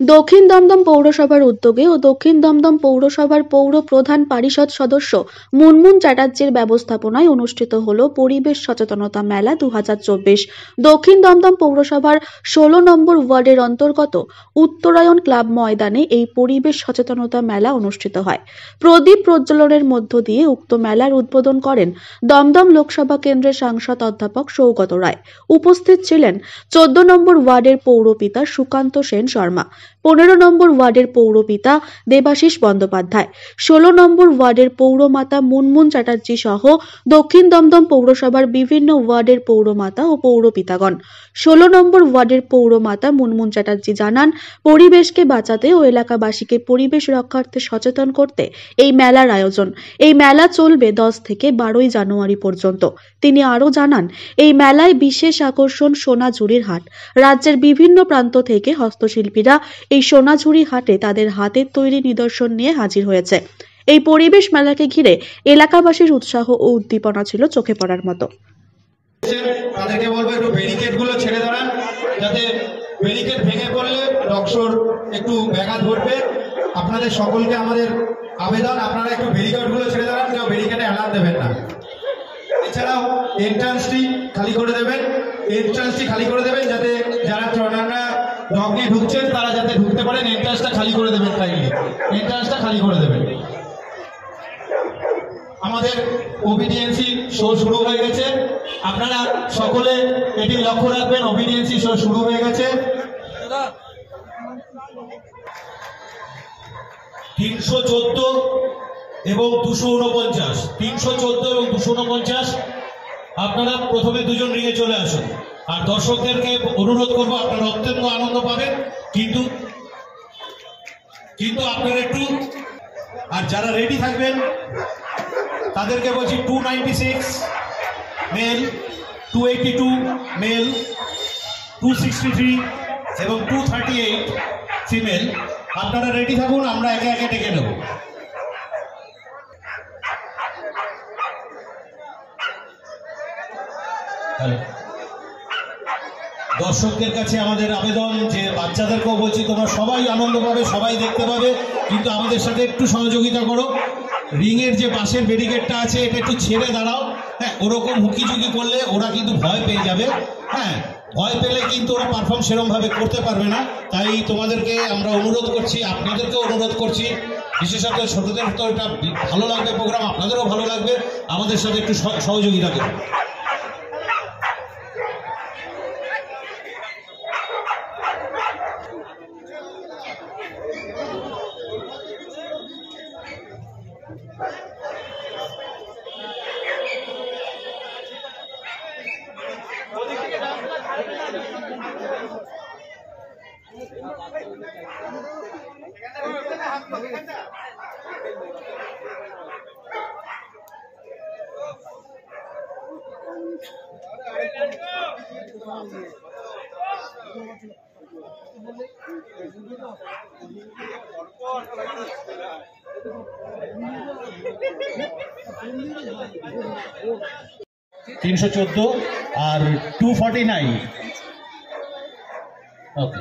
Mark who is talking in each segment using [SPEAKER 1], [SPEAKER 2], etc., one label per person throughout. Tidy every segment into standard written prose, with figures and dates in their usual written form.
[SPEAKER 1] দক্ষিণ দমদম পৌরসভার উদ্যোগে ও দক্ষিণ দমদম পৌরসভার পৌর প্রধান পরিষদ সদস্য মুনমুন চ্যাটার্জির ব্যবস্থাপনায় অনুষ্ঠিত হল পরিবেশ সচেতনতা মেলা 2024। দক্ষিণ দমদম পৌরসভার 16 নম্বর ওয়ার্ডের অন্তর্গত উত্তরায়ণ ক্লাব ময়দানে এই পরিবেশ সচেতনতা মেলা অনুষ্ঠিত হয়। প্রদীপ প্রজ্বলনের মধ্য দিয়ে উক্ত মেলার উদ্বোধন করেন দমদম লোকসভা কেন্দ্রের সাংসদ অধ্যাপক সৌগত রায়। উপস্থিত ছিলেন 14 নম্বর ওয়ার্ডের পৌরপিতা সুকান্ত সেন শর্মা, 15 নম্বর ওয়ার্ডের পৌরপিতা দেবাশিস বন্দ্যোপাধ্যায়, 16 নম্বর ওয়ার্ডের পৌরমাতা মুনমুন চ্যাটার্জি সহ দক্ষিণ দমদম পৌরসভার বিভিন্ন ওয়ার্ডের পৌরমাতা ও পৌরপিতাগণ। 16 নম্বর ওয়ার্ডের পৌরমাতা মুনমুন চ্যাটার্জি জানান, পরিবেশকে বাঁচাতে ও এলাকাবাসীকে পরিবেশ রক্ষার্থে সচেতন করতে এই মেলার আয়োজন। এই মেলা চলবে 10 থেকে 12 জানুয়ারি পর্যন্ত। তিনি আরও জানান, এই মেলায় বিশেষ আকর্ষণ সোনাঝুরির হাট। রাজ্যের বিভিন্ন প্রান্ত থেকে হস্তশিল্পীরা এই সোনাঝুরি হাটে তাদের হাতের তৈরি নিদর্শন নিয়ে হাজির হয়েছে। এই পরিবেশ মেলাকে ঘিরে এলাকাবাসীর উৎসাহ ও উদ্দীপনা ছিল চোখে পড়ার মতো।
[SPEAKER 2] তাদেরকে বলবো একটু ব্যারিকেড গুলো ছেড়ে দাঁড়ান, যাতে ব্যারিকেড ভেঙে পড়লে ডক্সর একটু ব্যাঘাত ঘটবে। আপনাদের সকলকে আমাদের আবেদন, আপনারা একটু ব্যারিকেড গুলো ছেড়ে দাঁড়ান, কেউ ব্যারিকেডে এলান দেবেন না। এছাড়াও এন্ট্রান্সটি খালি করে দেবেন, যাতে যারা ট্রলাররা ডগ নিয়ে ঢুকছেন তারা যাতে ঢুকতে পারেন। এন্ট্রান্সটা খালি করে দেবেন, এন্ট্রান্সটা খালি করে দেবেন। আমাদের ওবিডিএনসি শো শুরু হয়ে গেছে, আপনারা সকলে এটি লক্ষ্য রাখবেন। ওবিডিএনসি শো শুরু হয়ে গেছে। 314 এবং 249, 314 এবং 249 আপনারা প্রথমে দুজন রিঙে চলে আসুন। আর দর্শকদেরকে অনুরোধ করবো, আপনারা অত্যন্ত আনন্দ পাবেন, কিন্তু আপনারা একটু, আর যারা রেডি থাকবেন তাদেরকে বলছি 296 মেল, 282 মেল, 263 এবং 238 ফিমেল। আপনারা রেডি থাকুন, আমরা একে একে ডেকে নেব। দর্শকদের কাছে আমাদের আবেদন, যে বাচ্চাদেরকেও বলছি তোমরা সবাই আনন্দ পাবে, সবাই দেখতে পাবে, কিন্তু আমাদের সাথে একটু সহযোগিতা করো। রিংয়ের যে পাশের ব্যারিকেডটা আছে এটা একটু ছেড়ে দাঁড়াও। হ্যাঁ, ওরকম হুকিঝুঁকি করলে ওরা কিন্তু ভয় পেয়ে যাবে। হ্যাঁ, ভয় পেলে কিন্তু ওরা পারফর্ম সেরকম ভাবে করতে পারবে না। তাই তোমাদেরকে আমরা অনুরোধ করছি, আপনাদেরকেও অনুরোধ করছি, বিশেষত ছোটদের তো এটা ভালো লাগবে প্রোগ্রাম, আপনাদেরও ভালো লাগবে, আমাদের সাথে একটু সহযোগিতা করুন। $314 আর 249। ওকে,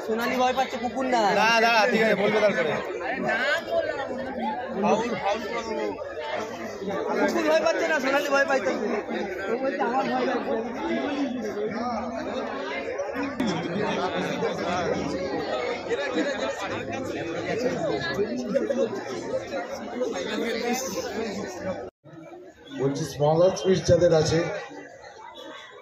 [SPEAKER 3] সোনালি ভয় পাচ্ছে, কুকুর না।
[SPEAKER 2] দাঁড়া, ঠিক আছে, বলবে তারপরে।
[SPEAKER 3] কুকুর ভয় পাচ্ছে না, সোনালি ভয় পাইছে। আমার ভয় লাগছে।
[SPEAKER 4] 'স্মলার স্পিচ যাদের আছে,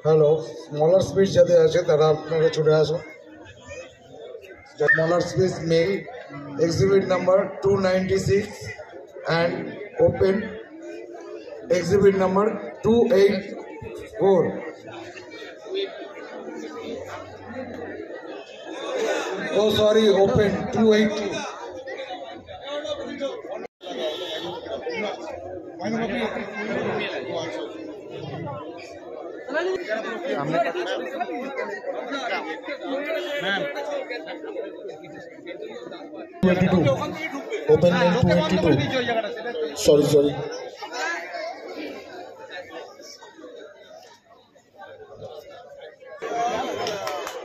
[SPEAKER 4] হ্যালো, স্মলার স্পিচ যাদের আছে তারা আপনারা চলে আসুন। Smaller speech mail, exhibit number 296 and open exhibit number 284. Oh sorry, open 282.
[SPEAKER 3] Ma'am
[SPEAKER 4] Open mail 282. Sorry.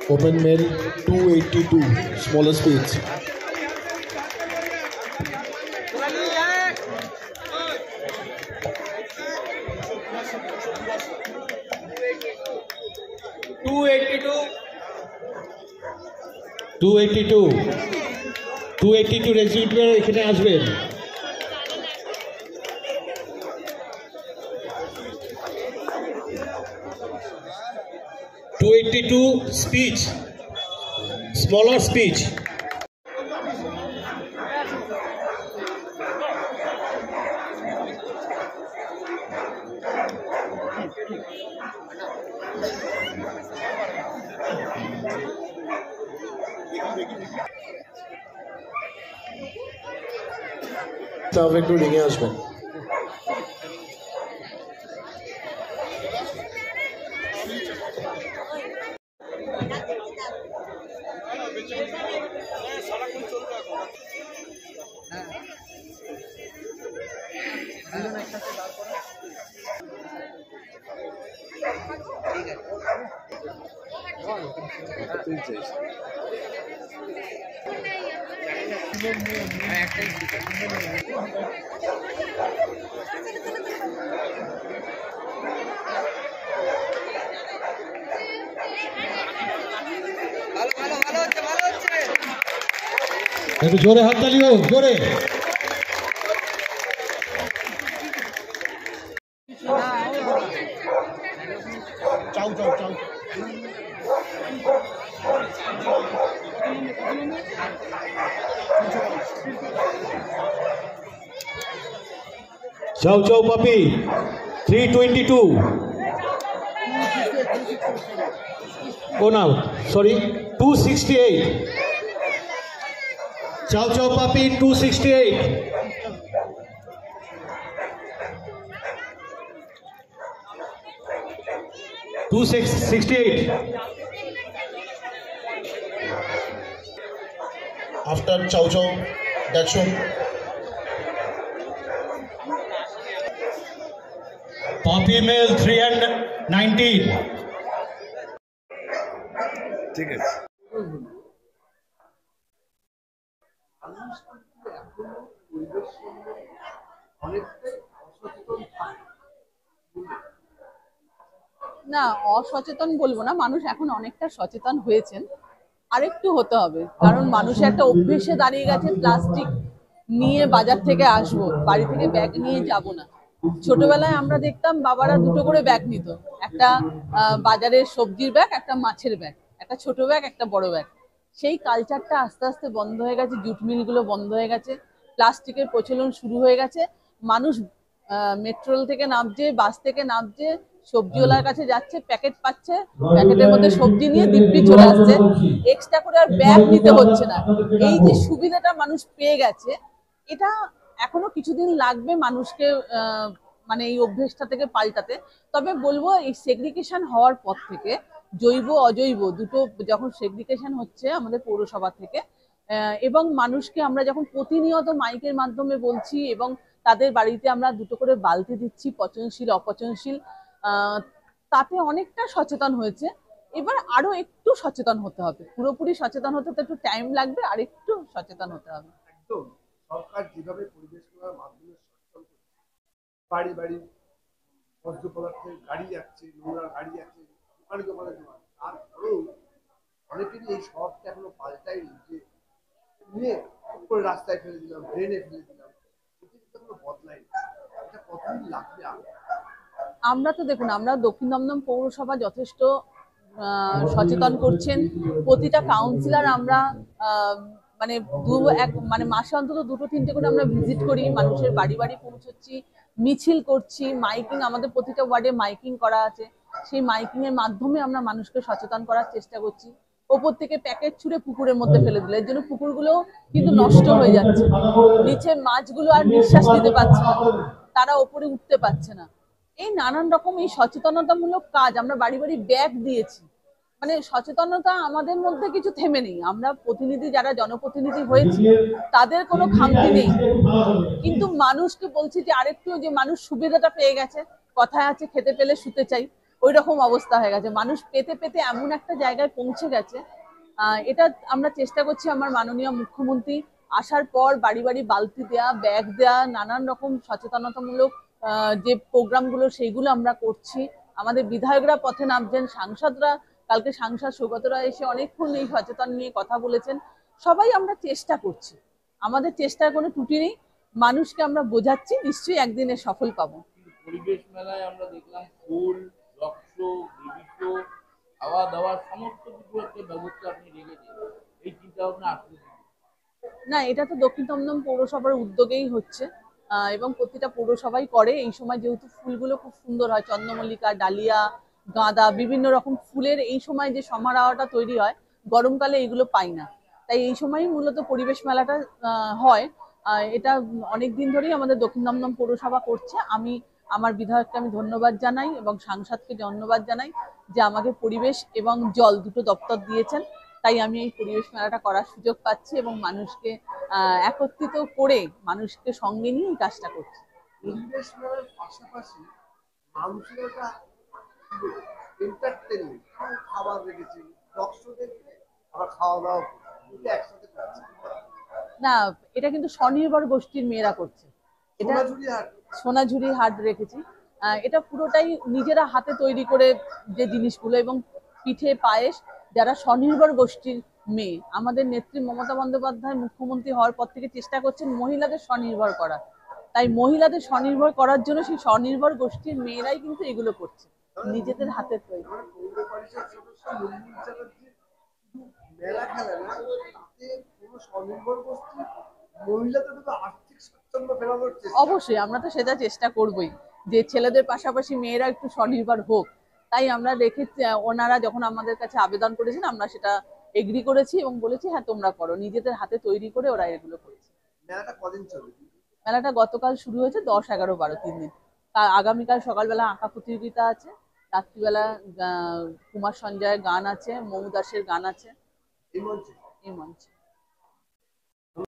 [SPEAKER 4] Open mail 282. Smaller space.
[SPEAKER 2] Two eighty two registrar এখানে আসবেন। Speech, smaller speech.
[SPEAKER 4] তাহলে একটু রিঙে আসবেন।
[SPEAKER 2] একটু জোরে হাততালি হোক, জোরে। চাও পাপি 322। ও না, সরি 268। চাও পাপি 268।
[SPEAKER 4] After Chow Daxon.
[SPEAKER 2] Poppy Mill 319।
[SPEAKER 4] ঠিক আছে।
[SPEAKER 5] না, অসচেতন বলবো না, মানুষ এখন অনেকটা সচেতন হয়েছেন, আরেকটু হতে হবে। কারণ মানুষের একটা অভ্যেসে দাঁড়িয়ে গেছে প্লাস্টিক নিয়ে বাজার থেকে আসবো, বাড়ি থেকে ব্যাগ নিয়ে যাব না। ছোটবেলায় আমরা দেখতাম বাবারা দুটো করে ব্যাগ নিত, একটা বাজারের সবজির ব্যাগ, একটা মাছের ব্যাগ, একটা ছোট ব্যাগ, একটা বড় ব্যাগ। সেই কালচারটা আস্তে আস্তে বন্ধ হয়ে গেছে, জুট মিলগুলো বন্ধ হয়ে গেছে, প্লাস্টিকের প্রচলন শুরু হয়ে গেছে। মানুষ মেট্রো থেকে নামছে, বাস থেকে নামছে, সবজিওয়ালার কাছে যাচ্ছে, প্যাকেট পাচ্ছে, প্যাকেটের মধ্যে সবজি নিয়ে দিব্যি চলে আসছে, এক্সট্রা করে আর ব্যাগ নিতে হচ্ছে না। এই যে সুবিধাটা মানুষ পেয়ে গেছে, এটা এখনো কিছুদিন লাগবে মানুষকে মানে এই অভ্যেসটা থেকে পাল্টাতে। তবে বলবো এই সেগ্রিগেশন হওয়ার পর থেকে জৈব অজৈব দুটো যখন সেগ্রিগেশন হচ্ছে আমাদের পৌরসভা থেকে, এবং মানুষকে আমরা যখন প্রতিনিয়ত মাইকের মাধ্যমে বলছি এবং তাদের বাড়িতে আমরা দুটো করে বালতি দিচ্ছি, পচনশীল অপচনশীল, তাতে অনেকটা সচেতন হয়েছে। এবার আরো একটু সচেতন হতে হবে, পুরোপুরি সচেতন হতে তো একটু টাইম লাগবে, আর একটু সচেতন হতে হবে।
[SPEAKER 6] একদম সরকার যেভাবে পরিবেশ করার মাধ্যমে সচেতন করছে, বাড়ি বাড়ি বর্জ্য পদার্থের গাড়ি যাচ্ছে, নোংরা গাড়ি যাচ্ছে, দোকানে জমা, তারপরেও অনেকেরই এই শহরটা এখনো পাল্টায়নি, যে নিয়ে উপরে রাস্তায় ফেলে দিলাম, ড্রেনে ফেলে দিলাম, এটা এখনো বদলায়নি। এটা কতদিন লাগবে?
[SPEAKER 5] আমরা তো দেখুন, আমরা দক্ষিণ দমদম পৌরসভা যথেষ্ট সচেতন করছেন। প্রতিটা কাউন্সিলর আমরা মানে মাসে অন্তত 2-3টে করে আমরা ভিজিট করি, মানুষের বাড়ি বাড়ি পৌঁছচ্ছি, মিছিল করছি, মাইকিং, আমাদের প্রতিটা ওয়ার্ডে মাইকিং করা আছে, সেই মাইকিং এর মাধ্যমে আমরা মানুষকে সচেতন করার চেষ্টা করছি। ওপর থেকে প্যাকেট ছুঁড়ে পুকুরের মধ্যে ফেলে দিলে এর জন্য পুকুরগুলো কিন্তু নষ্ট হয়ে যাচ্ছে, নিচে মাছগুলো আর নিঃশ্বাস নিতে পারছে না, তারা ওপরে উঠতে পারছে না। এই নানান রকম এই সচেতনতামূলক কাজ আমরা বাড়ি বাড়ি ব্যাগ দিয়েছি, মানে সচেতনতা আমাদের মধ্যে কিছু থেমে নেই। আমরা প্রতিনিধি, যারা জনপ্রতিনিধি হয়েছি, তাদের কোনো খামতি নেই, কিন্তু মানুষকে বলছি যে আরেকটু, যে মানুষ সুবিধাটা পেয়ে গেছে, কথায় আছে খেতে পেলে শুতে চাই, ওই রকম অবস্থা হয়ে গেছে। মানুষ পেতে পেতে এমন একটা জায়গায় পৌঁছে গেছে। এটা আমরা চেষ্টা করছি, আমার মাননীয় মুখ্যমন্ত্রী আসার পর বাড়ি বাড়ি বালতি দেয়া, ব্যাগ দেয়া, নানান রকম সচেতনতামূলক যে প্রোগ্রামগুলো সেইগুলো আমরা করছি। আমাদের বিধায়করা পথে নামছেন, সাংসদরা, কালকে সাংসদ সৌগত রায় এসে অনেকক্ষণ এই সচেতন নিয়ে কথা বলেছেন। সবাই আমরা চেষ্টা করছি, আমাদের চেষ্টার কোনো ত্রুটি নেই। মানুষকে আমরা বোঝাচ্ছি, নিশ্চয়ই একদিনে সফল পাবো।
[SPEAKER 7] পরিবেশ মেলায় আমরা দেখলাম ফুল, রক্ত, বিভিন্ন খাওয়া দাওয়া সমস্ত কিছু একটা ব্যবস্থা আপনি রেখেছেন, এই চিন্তা ভাবনা আসলে
[SPEAKER 5] না, এটা তো দক্ষিণ দমদম পৌরসভার উদ্যোগেই হচ্ছে, এবং প্রতিটা পৌরসভাই করে। এই সময় যেহেতু ফুলগুলো খুব সুন্দর হয়, চন্দ্রমল্লিকা, ডালিয়া, গাঁদা, বিভিন্ন রকম ফুলের এই সময় যে সমারোহটা তৈরি হয়, গরমকালে এইগুলো পাই না। তাই এই সময়ই মূলত পরিবেশ মেলাটা হয়। এটা অনেক দিন ধরেই আমাদের দক্ষিণ দমদম পৌরসভা করছে। আমি আমার বিধায়ককে আমি ধন্যবাদ জানাই এবং সাংসদকে ধন্যবাদ জানাই যে আমাকে পরিবেশ এবং জল দুটো দপ্তর দিয়েছেন। তাই আমি এই পরিবেশ মেলাটা করার সুযোগ পাচ্ছি এবং মানুষকে একত্রিত করে, মানুষকে সঙ্গে নিয়ে এই কাজটা করছি।
[SPEAKER 6] পরিবেশ মেলার পাশাপাশি মানুষের একটা এন্টারটেনমেন্ট, খাবার রেখেছি, দর্শক দেখবে আবার খাওয়া দাওয়া করছে, একসাথে করছে।
[SPEAKER 5] না, এটা কিন্তু স্বনির্ভর গোষ্ঠীর মেয়েরা করছে। এটা
[SPEAKER 6] সোনাঝুরি হাট,
[SPEAKER 5] সোনাঝুরি হাট রেখেছি। এটা পুরোটাই নিজেরা হাতে তৈরি করে যে জিনিসগুলো, এবং পিঠে পায়েস, যারা স্বনির্ভর গোষ্ঠীর মেয়ে। আমাদের নেত্রী মমতা বন্দ্যোপাধ্যায় মুখ্যমন্ত্রী হওয়ার পর থেকে চেষ্টা করছেন মহিলাদের স্বনির্ভর করা। তাই মহিলাদের স্বনির্ভর করার জন্য সেই স্বনির্ভর গোষ্ঠীর মেয়েরাই কিন্তু এগুলো করছে, নিজেদের হাতে তৈরি।
[SPEAKER 6] মানে পৌর পরিষদ সদস্য মুনমুন চ্যাটার্জি শুধু মেলা খেলে না, তাতে কোনো স্বনির্ভর গোষ্ঠী মহিলাদের কিন্তু আর্থিক স্বাচ্ছন্দ্য ফেরানোর চেষ্টা।
[SPEAKER 5] অবশ্যই আমরা তো সেটা চেষ্টা করবই, যে ছেলেদের পাশাপাশি মেয়েরা একটু স্বনির্ভর হোক। তাই আমরা রেখেছি, ওনারা যখন আমাদের কাছে আবেদন করেছেন, আমরা সেটা এগ্রি করেছি এবং বলেছি হ্যাঁ তোমরা করো, নিজেদের হাতে তৈরি করে ওরা এগুলো করেছে।
[SPEAKER 6] মেলাটা কদিন চলবে?
[SPEAKER 5] মেলাটা গতকাল শুরু হয়েছে, 10, 11, 12 3 দিন। আগামীকাল সকালবেলা আঁকা প্রতিযোগিতা আছে, রাত্রিবেলা কুমার সঞ্জয়ের গান আছে, মমু দাসের গান আছে
[SPEAKER 6] এই মঞ্চে
[SPEAKER 5] এই মঞ্চে।